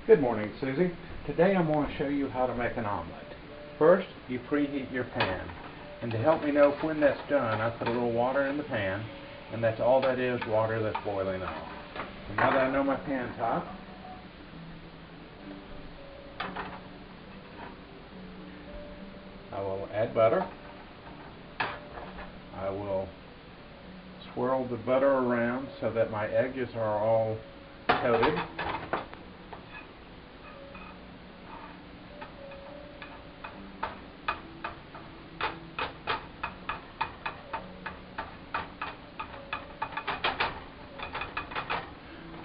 Good morning, Susie. Today I'm going to show you how to make an omelet. First, you preheat your pan. And to help me know when that's done, I put a little water in the pan, and that's all that is, water that's boiling off. And now that I know my pan's hot, I will add butter. I will swirl the butter around so that my edges are all coated.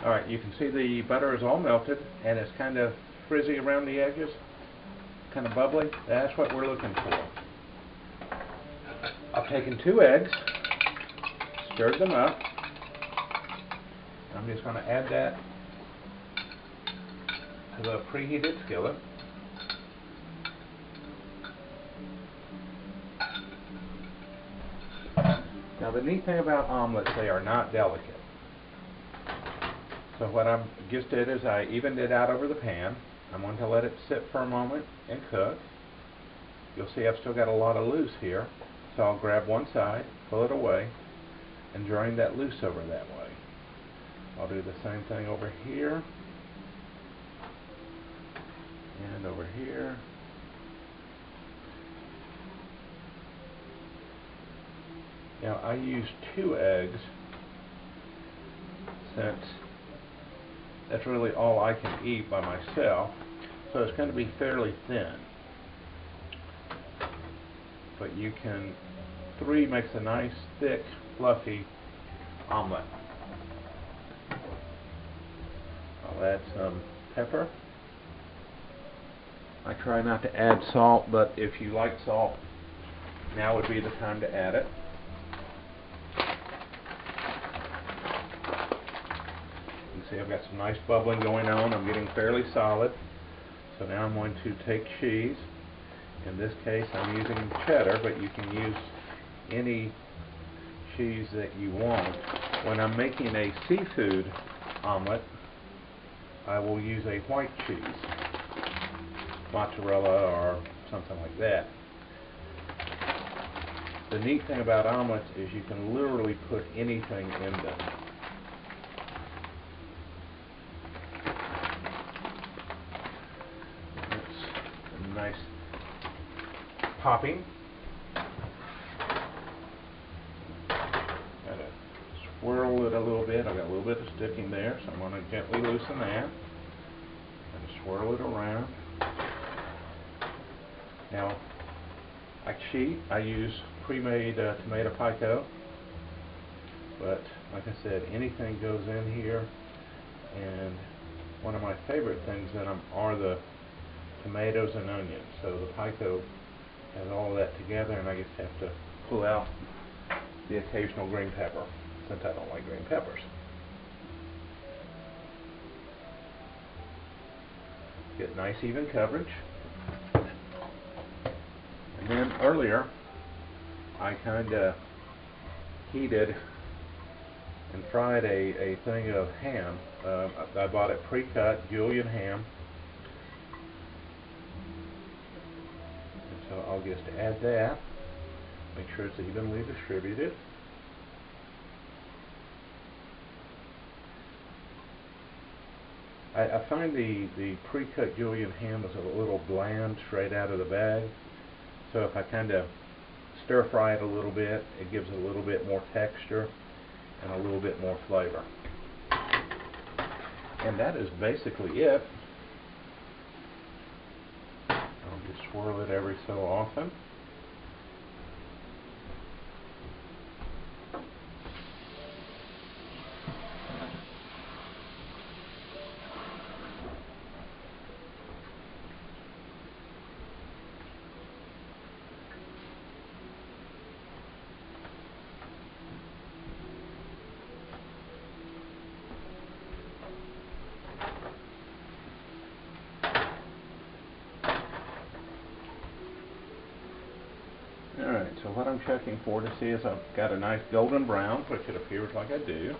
Alright, you can see the butter is all melted and it's kind of frizzy around the edges, kind of bubbly. That's what we're looking for. I've taken 2 eggs, stirred them up. I'm just going to add that to the preheated skillet. Now the neat thing about omelets, they are not delicate. So what I just did is I evened it out over the pan. I'm going to let it sit for a moment and cook. You'll see I've still got a lot of loose here. So I'll grab one side, pull it away, and drain that loose over that way. I'll do the same thing over here, and over here. Now I used 2 eggs since that's really all I can eat by myself, so it's going to be fairly thin. But you can, 3 makes a nice, thick, fluffy omelet. I'll add some pepper. I try not to add salt, but if you like salt, now would be the time to add it. See, I've got some nice bubbling going on. I'm getting fairly solid. So now I'm going to take cheese. In this case, I'm using cheddar, but you can use any cheese that you want. When I'm making a seafood omelet, I will use a white cheese, mozzarella or something like that. The neat thing about omelets is you can literally put anything in them. Nice popping. Gotta swirl it a little bit. I've got a little bit of sticking there, so I'm going to gently loosen that and swirl it around. Now, I cheat. I use pre-made tomato pico, but like I said, anything goes in here. And one of my favorite things in them are the tomatoes and onions. So the pico has all of that together, and I just have to pull out the occasional green pepper since I don't like green peppers. Get nice even coverage. And then earlier I kind of heated and fried a thing of ham. I bought it pre-cut julienne ham. So I'll just add that, make sure it's evenly distributed. I find the pre-cut julienne ham is a little bland straight out of the bag, so if I kind of stir fry it a little bit, it gives it a little bit more texture and a little bit more flavor. And that is basically it. Just swirl it every so often. Alright, so what I'm checking for to see is I've got a nice golden brown, which it appears like I do.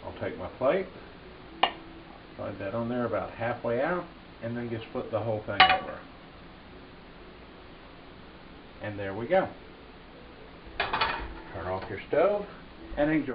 I'll take my plate, slide that on there about halfway out, and then just flip the whole thing over. And there we go. Turn off your stove and enjoy.